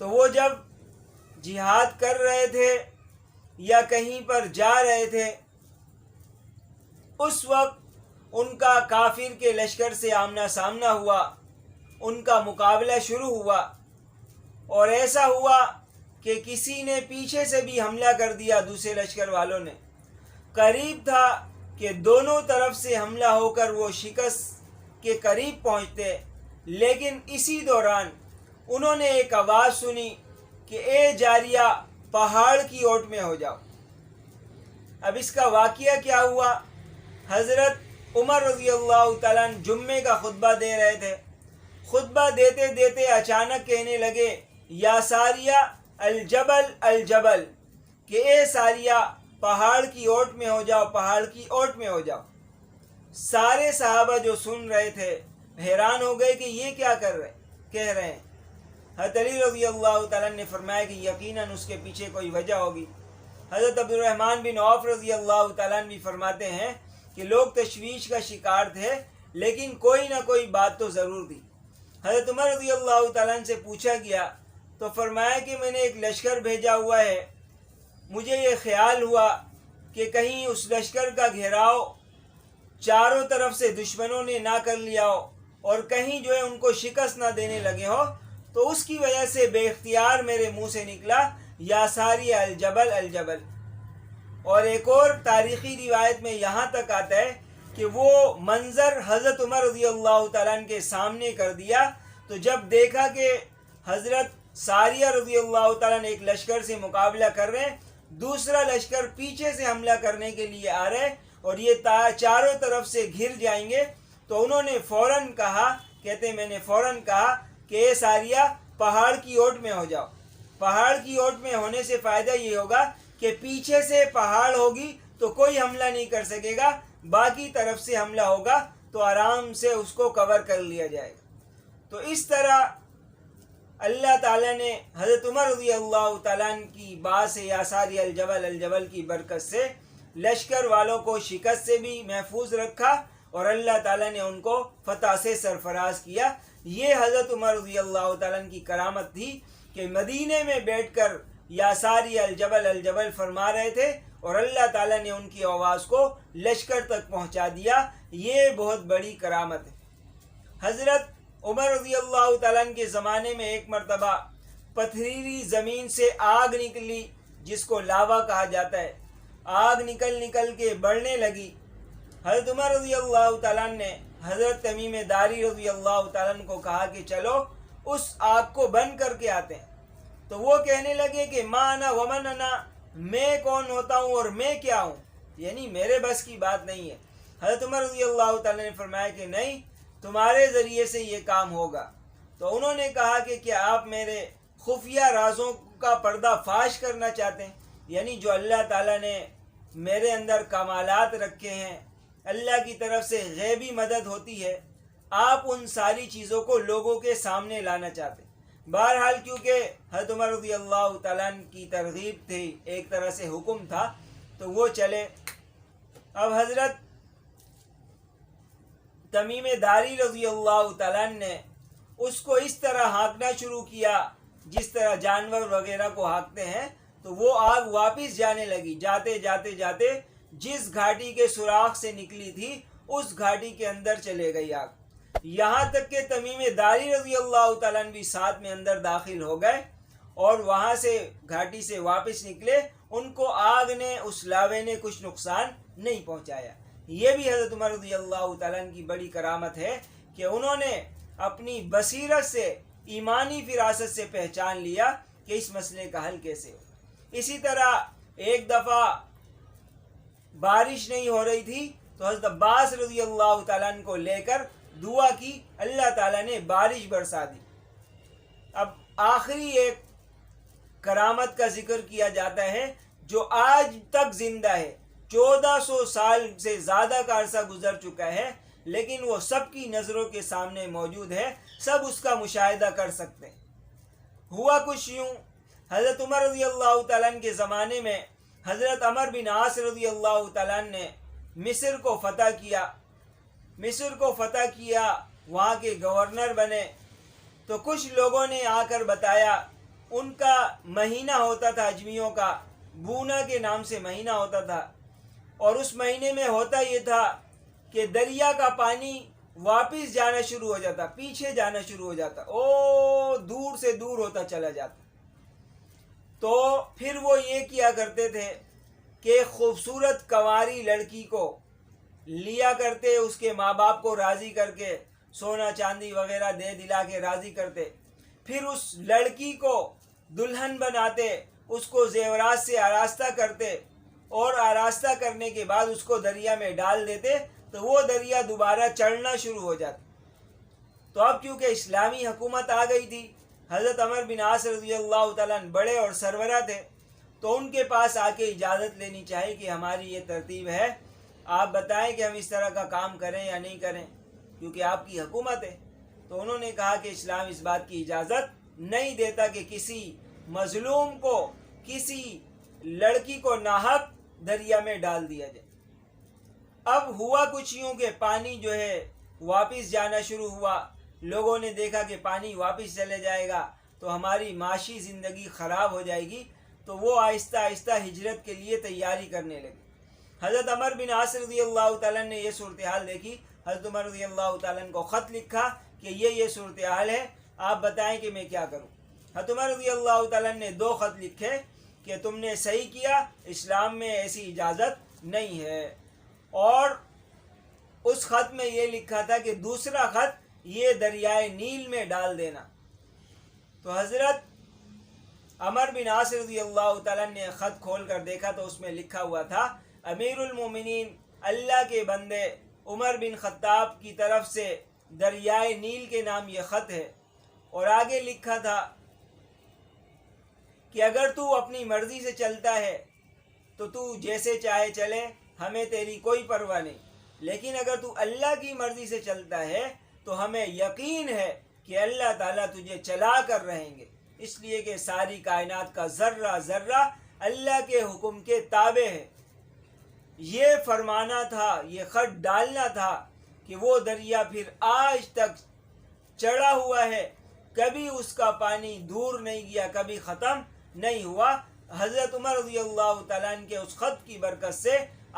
تو وہ جب جہاد کر رہے تھے یا کہیں پر جا رہے تھے، اس وقت ان کا کافر کے لشکر سے آمنا سامنا ہوا، ان کا مقابلہ شروع ہوا، اور ایسا ہوا کہ کسی نے پیچھے سے بھی حملہ کر دیا، دوسرے لشکر والوں نے۔ قریب تھا کہ دونوں طرف سے حملہ ہو کر وہ شکست کے قریب پہنچتے، لیکن اسی دوران انہوں نے ایک آواز سنی کہ اے جاریہ، پہاڑ کی اوٹ میں ہو جاؤ۔ اب اس کا واقعہ کیا ہوا؟ حضرت عمر رضی اللہ تعالیٰ عنہ جمعے کا خطبہ دے رہے تھے۔ خطبہ دیتے دیتے اچانک کہنے لگے، یا ساریہ الجبل الجبل، کہ اے ساریہ، پہاڑ کی اوٹ میں ہو جاؤ، پہاڑ کی اوٹ میں ہو جاؤ۔ سارے صحابہ جو سن رہے تھے حیران ہو گئے کہ یہ کیا کہہ رہے ہیں۔ حضرت علی رضی اللہ تعالیٰ نے فرمایا کہ یقیناً اس کے پیچھے کوئی وجہ ہوگی۔ حضرت عبد الرحمن بن عوف رضی اللہ تعالیٰ بھی فرماتے ہیں کہ لوگ تشویش کا شکار تھے، لیکن کوئی نہ کوئی بات تو ضرور تھی۔ حضرت عمر رضی اللہ تعالیٰ سے پوچھا گیا تو فرمایا کہ میں نے ایک لشکر بھیجا ہوا ہے، مجھے یہ خیال ہوا کہ کہیں اس لشکر کا گھیراؤ چاروں طرف سے دشمنوں نے نہ کر لیا ہو اور کہیں جو ہے ان کو شکست نہ دینے لگے ہو، تو اس کی وجہ سے بے اختیار میرے منہ سے نکلا یا ساری الجبل الجبل۔ اور ایک اور تاریخی روایت میں یہاں تک آتا ہے کہ وہ منظر حضرت عمر رضی اللہ تعالیٰ کے سامنے کر دیا، تو جب دیکھا کہ حضرت ساریہ رضی اللہ تعالیٰ ایک لشکر سے مقابلہ کر رہے ہیں، دوسرا لشکر پیچھے سے حملہ کرنے کے لیے آ رہے اور یہ چاروں طرف سے گھر جائیں گے، تو انہوں نے فوراً کہا، کہتے میں نے فوراً کہا کہ اے ساریہ، پہاڑ کی اوٹ میں ہو جاؤ۔ پہاڑ کی اوٹ میں ہونے سے فائدہ یہ ہوگا کہ پیچھے سے پہاڑ ہوگی تو کوئی حملہ نہیں کر سکے گا، باقی طرف سے حملہ ہوگا تو آرام سے اس کو کور کر لیا جائے گا۔ تو اس طرح اللہ تعالیٰ نے حضرت عمر رضی اللہ تعالیٰ کی بات سے یا ساری الجبل الجبل کی برکت سے لشکر والوں کو شکست سے بھی محفوظ رکھا اور اللہ تعالیٰ نے ان کو فتح سے سرفراز کیا۔ یہ حضرت عمر رضی اللہ تعالیٰ کی کرامت تھی کہ مدینے میں بیٹھ کر یا ساری الجبل الجبل فرما رہے تھے اور اللہ تعالیٰ نے ان کی آواز کو لشکر تک پہنچا دیا۔ یہ بہت بڑی کرامت ہے۔ حضرت عمر رضی اللہ تعالیٰ کے زمانے میں ایک مرتبہ پتھریلی زمین سے آگ نکلی، جس کو لاوا کہا جاتا ہے۔ آگ نکل کے بڑھنے لگی۔ حضرت عمر رضی اللہ تعالیٰ نے حضرت تمیم داری رضی اللہ تعالیٰ کو کہا کہ چلو اس آگ کو بند کر کے آتے ہیں۔ تو وہ کہنے لگے کہ ما انا ومن انا، میں کون ہوتا ہوں اور میں کیا ہوں، یعنی میرے بس کی بات نہیں ہے۔ حضرت عمر رضی اللہ تعالیٰ نے فرمایا کہ نہیں، تمہارے ذریعے سے یہ کام ہوگا۔ تو انہوں نے کہا کہ کیا آپ میرے خفیہ رازوں کا پردہ فاش کرنا چاہتے ہیں، یعنی جو اللہ تعالیٰ نے میرے اندر کمالات رکھے ہیں، اللہ کی طرف سے غیبی مدد ہوتی ہے، آپ ان ساری چیزوں کو لوگوں کے سامنے لانا چاہتے ہیں۔ بہرحال کیونکہ حضرت عمر رضی اللہ تعالیٰ کی ترغیب تھی، ایک طرح سے حکم تھا، تو وہ چلے۔ اب حضرت تمیم داری رضی اللہ تعالیٰ نے اس کو اس طرح ہانکنا شروع کیا جس طرح جانور وغیرہ کو ہانکتے ہیں، تو وہ آگ واپس جانے لگی۔ جاتے جاتے جاتے جس گھاٹی کے سوراخ سے نکلی تھی اس گھاٹی کے اندر چلے گئی آگ، یہاں تک کہ تمیم داری رضی اللہ تعالیٰ بھی ساتھ میں اندر داخل ہو گئے اور وہاں سے گھاٹی سے واپس نکلے۔ ان کو آگ نے، اس لاوے نے کچھ نقصان نہیں پہنچایا۔ یہ بھی حضرت عمر رضی اللہ تعالیٰ کی بڑی کرامت ہے کہ انہوں نے اپنی بصیرت سے، ایمانی فراست سے پہچان لیا کہ اس مسئلے کا حل کیسے ہو۔ اسی طرح ایک دفعہ بارش نہیں ہو رہی تھی تو حضرت عباس رضی اللہ تعالیٰ کو لے کر دعا کی، اللہ تعالیٰ نے بارش برسا دی۔ اب آخری ایک کرامت کا ذکر کیا جاتا ہے جو آج تک زندہ ہے، 1400 سال سے زیادہ کا عرصہ گزر چکا ہے، لیکن وہ سب کی نظروں کے سامنے موجود ہے، سب اس کا مشاہدہ کر سکتے ہیں۔ ہوا کچھ یوں، حضرت عمر رضی اللہ تعالیٰ کے زمانے میں حضرت عمر بن عاص رضی اللہ تعالیٰ نے مصر کو فتح کیا۔ مصر کو فتح کیا، وہاں کے گورنر بنے، تو کچھ لوگوں نے آ کر بتایا ان کا مہینہ ہوتا تھا، اجمیوں کا بونا کے نام سے مہینہ ہوتا تھا، اور اس مہینے میں ہوتا یہ تھا کہ دریا کا پانی واپس جانا شروع ہو جاتا، پیچھے جانا شروع ہو جاتا، او دور سے دور ہوتا چلا جاتا۔ تو پھر وہ یہ کیا کرتے تھے کہ خوبصورت کنواری لڑکی کو لیا کرتے، اس کے ماں باپ کو راضی کر کے سونا چاندی وغیرہ دے دلا کے راضی کرتے، پھر اس لڑکی کو دلہن بناتے، اس کو زیورات سے آراستہ کرتے، اور آراستہ کرنے کے بعد اس کو دریا میں ڈال دیتے تو وہ دریا دوبارہ چڑھنا شروع ہو جاتا۔ تو اب کیونکہ اسلامی حکومت آ گئی تھی، حضرت عمر بن عاص رضی اللہ تعالیٰ عنہ بڑے اور سربراہ تھے، تو ان کے پاس آ کے اجازت لینی چاہیے کہ ہماری یہ ترتیب ہے، آپ بتائیں کہ ہم اس طرح کا کام کریں یا نہیں کریں، کیونکہ آپ کی حکومت ہے۔ تو انہوں نے کہا کہ اسلام اس بات کی اجازت نہیں دیتا کہ کسی مظلوم کو، کسی لڑکی کو ناحق دریا میں ڈال دیا جائے۔ اب ہوا کچھ یوں کہ پانی جو ہے واپس جانا شروع ہوا، لوگوں نے دیکھا کہ پانی واپس چلے جائے گا تو ہماری معاشی زندگی خراب ہو جائے گی، تو وہ آہستہ آہستہ ہجرت کے لیے تیاری کرنے لگے۔ حضرت عمر بن عاص رضی اللہ تعالیٰ نے یہ صورتحال دیکھی، حضرت عمر رضی اللہ تعالیٰ کو خط لکھا کہ یہ صورتحال ہے، آپ بتائیں کہ میں کیا کروں۔ حضرت عمر رضی اللہ تعالیٰ نے 2 خط لکھے کہ تم نے صحیح کیا، اسلام میں ایسی اجازت نہیں ہے، اور اس خط میں یہ لکھا تھا کہ دوسرا خط یہ دریائے نیل میں ڈال دینا۔ تو حضرت عمر بن عاص رضی اللہ تعالیٰ نے خط کھول کر دیکھا تو اس میں لکھا ہوا تھا، امیر المومنین اللہ کے بندے عمر بن خطاب کی طرف سے دریائے نیل کے نام یہ خط ہے، اور آگے لکھا تھا کہ اگر تو اپنی مرضی سے چلتا ہے تو تو جیسے چاہے چلے، ہمیں تیری کوئی پرواہ نہیں، لیکن اگر تو اللہ کی مرضی سے چلتا ہے تو ہمیں یقین ہے کہ اللہ تعالیٰ تجھے چلا کر رہیں گے، اس لیے کہ ساری کائنات کا ذرہ ذرہ اللہ کے حکم کے تابع ہے۔ یہ فرمانا تھا، یہ خط ڈالنا تھا کہ وہ دریا پھر آج تک چڑھا ہوا ہے، کبھی اس کا پانی دور نہیں گیا، کبھی ختم نہیں ہوا۔ حضرت عمر رضی اللہ تعالیٰ عنہ کے اس خط کی برکت سے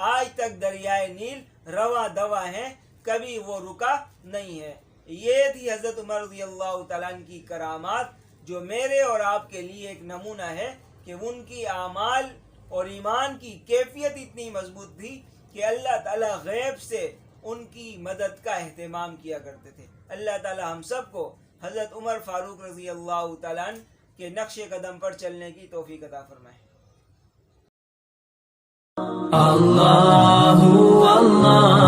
آج تک دریائے نیل رواں دواں ہے، کبھی وہ رکا نہیں ہے۔ یہ تھی حضرت عمر رضی اللہ تعالیٰ عنہ کی کرامات، جو میرے اور آپ کے لیے ایک نمونہ ہے کہ ان کی اعمال اور ایمان کی کیفیت اتنی مضبوط تھی کہ اللہ تعالیٰ غیب سے ان کی مدد کا اہتمام کیا کرتے تھے۔ اللہ تعالیٰ ہم سب کو حضرت عمر فاروق رضی اللہ تعالیٰ عنہ کے نقش قدم پر چلنے کی توفیق عطا فرمائے۔ اللہ اللہ